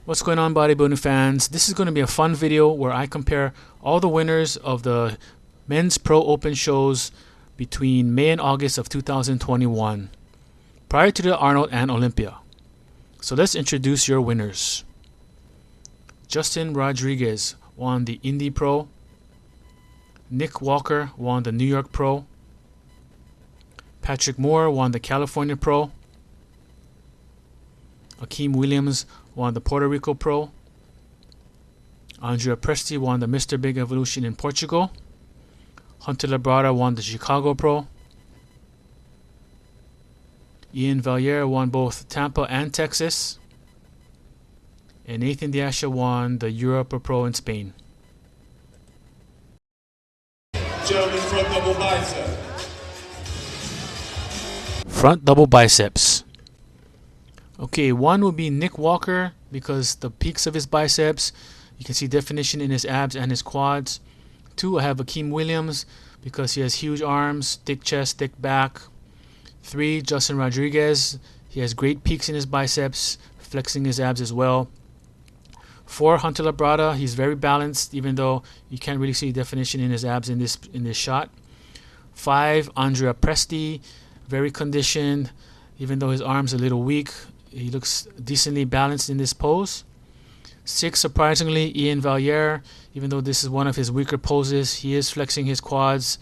What's going on, bodybuilding fans? This is going to be a fun video where I compare all the winners of the men's pro open shows between May and August of 2021 prior to the Arnold and Olympia. So let's introduce your winners. Justin Rodriguez won the Indy Pro. Nick Walker won the New York Pro. Patrick Moore won the California Pro. Akeem Williams won the Puerto Rico Pro. Andrea Presti won the Mr. Big Evolution in Portugal. Hunter Labrada won the Chicago Pro. Ian Valliere won both Tampa and Texas. And Nathan Diasha won the Europa Pro in Spain. Gentlemen, front double bicep. Front double biceps. Okay, one will be Nick Walker because the peaks of his biceps, you can see definition in his abs and his quads. Two, I have Akeem Williams because he has huge arms, thick chest, thick back. Three, Justin Rodriguez. He has great peaks in his biceps, flexing his abs as well. Four, Hunter Labrada. He's very balanced, even though you can't really see definition in his abs in this shot. Five, Andrea Presti. Very conditioned, even though his arms are a little weak. He looks decently balanced in this pose. Six, surprisingly, Ian Valliere. Even though this is one of his weaker poses, he is flexing his quads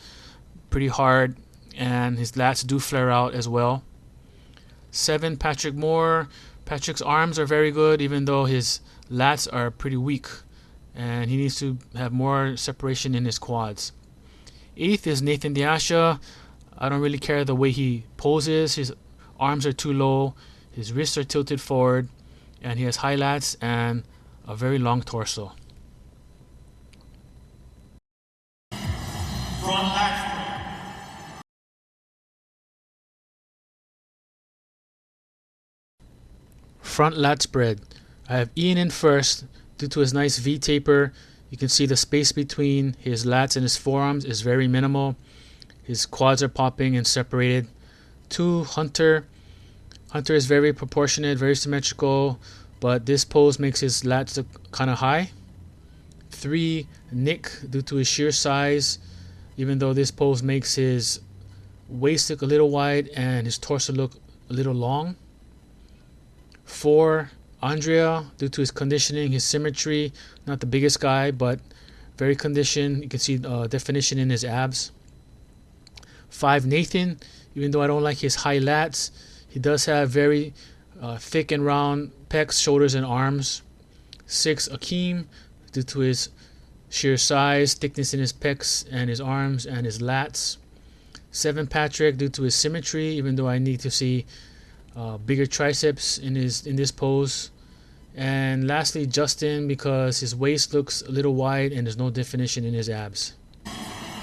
pretty hard, and his lats do flare out as well. Seven, Patrick Moore. Patrick's arms are very good, even though his lats are pretty weak, and he needs to have more separation in his quads. Eighth is Nathan Diasha. I don't really care the way he poses. His arms are too low, his wrists are tilted forward, and he has high lats and a very long torso. Front lat spread. Front lat spread. I have Ian in first due to his nice V taper. You can see the space between his lats and his forearms is very minimal. His quads are popping and separated. Two, Hunter. Hunter is very proportionate, very symmetrical, but this pose makes his lats look kind of high. Three, Nick, due to his sheer size, even though this pose makes his waist look a little wide and his torso look a little long. Four, Andrea, due to his conditioning, his symmetry, not the biggest guy, but very conditioned. You can see definition in his abs. Five, Nathan, even though I don't like his high lats, he does have very thick and round pecs, shoulders, and arms. Six, Akeem, due to his sheer size, thickness in his pecs and his arms and his lats. Seven, Patrick, due to his symmetry, even though I need to see bigger triceps in this pose. And lastly, Justin, because his waist looks a little wide and there's no definition in his abs.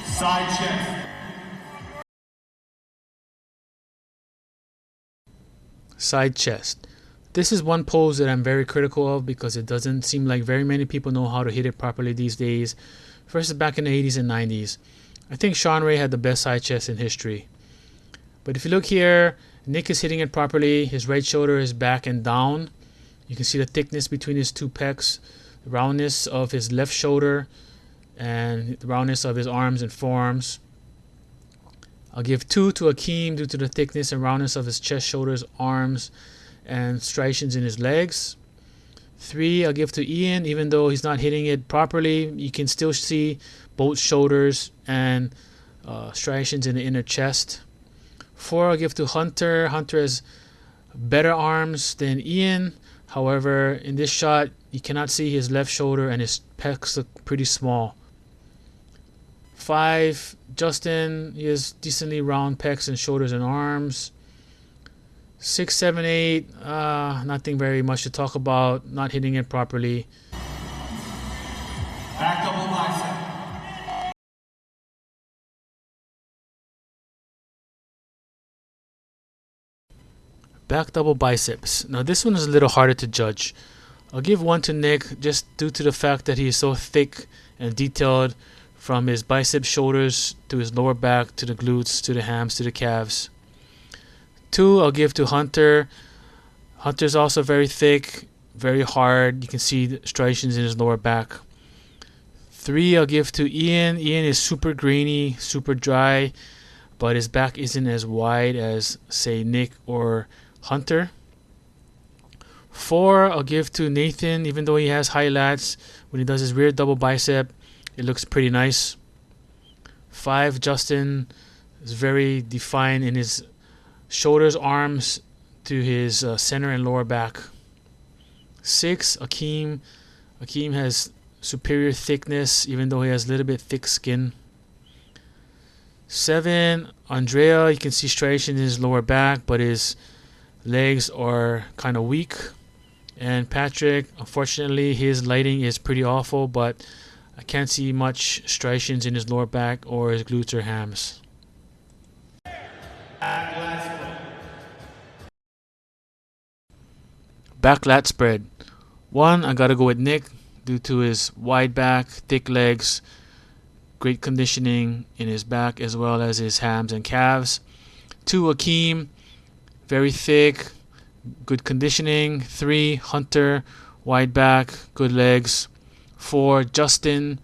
Side chest. Side chest. This is one pose that I'm very critical of because it doesn't seem like very many people know how to hit it properly these days versus back in the 80s and 90s. I think Sean Ray had the best side chest in history. But if you look here, Nick is hitting it properly. His right shoulder is back and down. You can see the thickness between his two pecs, the roundness of his left shoulder, and the roundness of his arms and forearms. I'll give 2 to Akeem due to the thickness and roundness of his chest, shoulders, arms, and striations in his legs. 3, I'll give to Ian, even though he's not hitting it properly. You can still see both shoulders and striations in the inner chest. 4, I'll give to Hunter. Hunter has better arms than Ian. However, in this shot, you cannot see his left shoulder and his pecs look pretty small. 5, Justin, he has decently round pecs and shoulders and arms. 6, 7, 8, nothing very much to talk about, not hitting it properly. Back double bicep. Back double biceps. Now this one is a little harder to judge. I'll give 1 to Nick just due to the fact that he is so thick and detailed from his bicep shoulders to his lower back to the glutes to the hams to the calves. 2 I'll give to Hunter. Hunter's also very thick very hard. You can see the striations in his lower back. 3 I'll give to Ian. Ian is super grainy, super dry, but his back isn't as wide as, say, Nick or Hunter. 4 I'll give to Nathan. Even though he has high lats, when he does his rear double bicep, it looks pretty nice. 5 Justin is very defined in his shoulders, arms to his center and lower back. 6 Akeem. Akeem has superior thickness, even though he has a little bit thick skin. 7 Andrea. You can see striations in his lower back, but his legs are kind of weak. And Patrick, unfortunately, his lighting is pretty awful, but I can't see much striations in his lower back or his glutes or hams. Back lat spread. 1, I gotta go with Nick due to his wide back, thick legs, great conditioning in his back as well as his hams and calves. 2, Akeem, very thick, good conditioning. 3, Hunter, wide back, good legs. 4, Justin,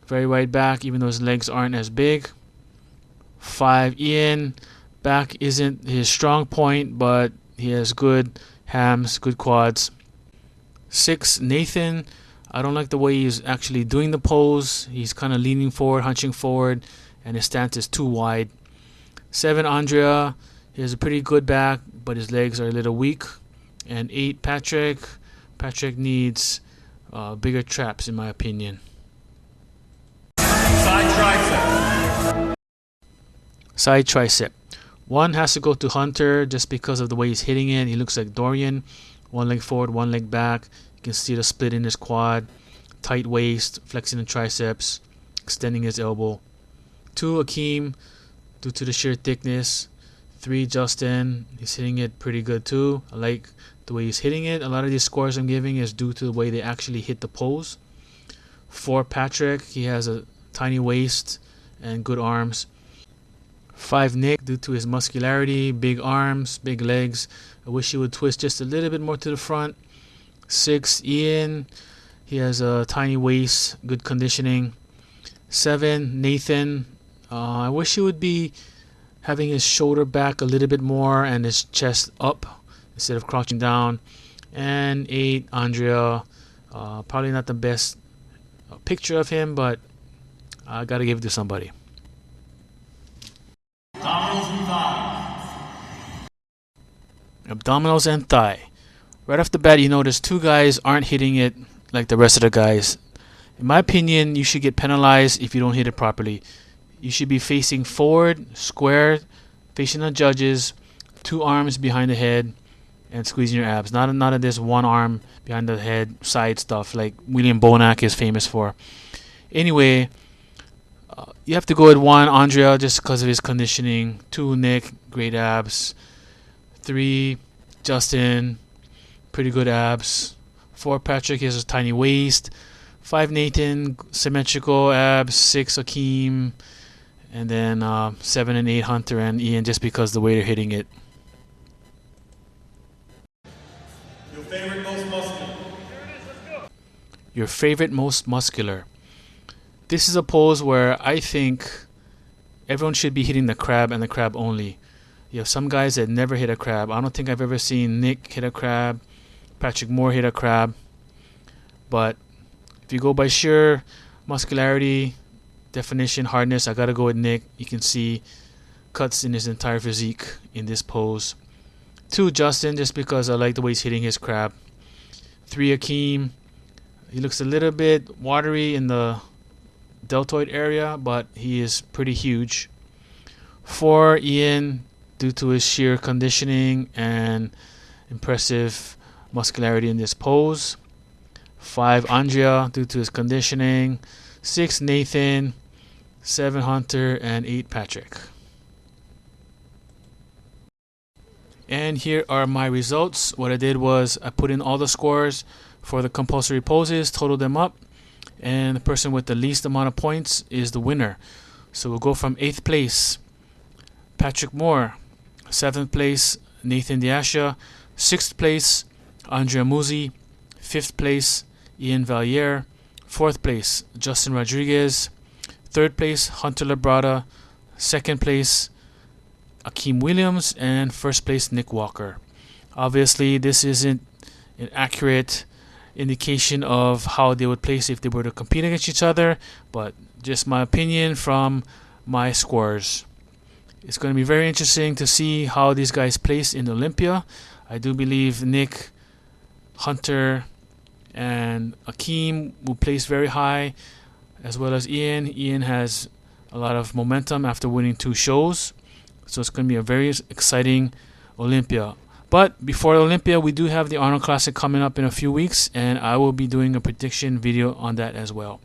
very wide back, even though his legs aren't as big. 5, Ian, back isn't his strong point, but he has good hams, good quads. 6, Nathan, I don't like the way he's actually doing the pose. He's kind of leaning forward, hunching forward, and his stance is too wide. 7, Andrea, he has a pretty good back, but his legs are a little weak. And 8, Patrick. Patrick needs bigger traps, in my opinion. Side tricep. Side tricep. 1 has to go to Hunter just because of the way he's hitting it. He looks like Dorian. 1 leg forward, 1 leg back. You can see the split in his quad. Tight waist, flexing the triceps, extending his elbow. 2, Akeem, due to the sheer thickness. 3, Justin, he's hitting it pretty good too. I like the way he's hitting it. A lot of these scores I'm giving is due to the way they actually hit the pose. 4, Patrick, he has a tiny waist and good arms. 5, Nick, due to his muscularity, big arms, big legs. I wish he would twist just a little bit more to the front. 6, Ian, he has a tiny waist, good conditioning. 7, Nathan, I wish he would be having his shoulder back a little bit more and his chest up instead of crouching down. And 8, Andrea, probably not the best picture of him, but I gotta give it to somebody. Abdominals and thighs. Abdominals and thigh. Right off the bat, you notice 2 guys aren't hitting it like the rest of the guys. In my opinion, you should get penalized if you don't hit it properly. You should be facing forward, square, facing the judges, 2 arms behind the head, and squeezing your abs. Not of this 1 arm behind the head side stuff like William Bonac is famous for. Anyway, you have to go with 1, Andrea, just because of his conditioning. 2, Nick, great abs. 3, Justin, pretty good abs. 4, Patrick, he has a tiny waist. 5, Nathan, symmetrical abs. 6, Akeem. And then 7 and 8, Hunter and Ian, just because the way they're hitting it. Your favorite most muscular. Your favorite most muscular. This is a pose where I think everyone should be hitting the crab and the crab only. You have some guys that never hit a crab. I don't think I've ever seen Nick hit a crab, Patrick Moore hit a crab. But if you go by sheer muscularity, definition, hardness, I gotta go with Nick. You can see cuts in his entire physique in this pose. 2, Justin, just because I like the way he's hitting his crab. 3, Akeem. He looks a little bit watery in the deltoid area, but he is pretty huge. 4, Ian, due to his sheer conditioning and impressive muscularity in this pose. 5, Andrea, due to his conditioning. 6, Nathan. 7, Hunter. And 8, Patrick. And here are my results. What I did was I put in all the scores for the compulsory poses, totaled them up, and the person with the least amount of points is the winner. So we'll go from 8th place, Patrick Moore. 7th place, Nathan Diasha. 6th place, Andrea Muzi. 5th place, Ian Valliere. 4th place, Justin Rodriguez. 3rd place, Hunter Labrada. 2nd place, Akeem Williams. And 1st place, Nick Walker. Obviously, this isn't an accurate indication of how they would place if they were to compete against each other, but just my opinion from my scores. It's going to be very interesting to see how these guys place in Olympia. I do believe Nick, Hunter, and Akeem will place very high, as well as Ian. Ian has a lot of momentum after winning 2 shows, so it's going to be a very exciting Olympia. But before Olympia, we do have the Arnold Classic coming up in a few weeks, and I will be doing a prediction video on that as well.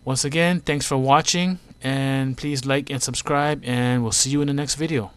Once again, thanks for watching, and please like and subscribe, and we'll see you in the next video.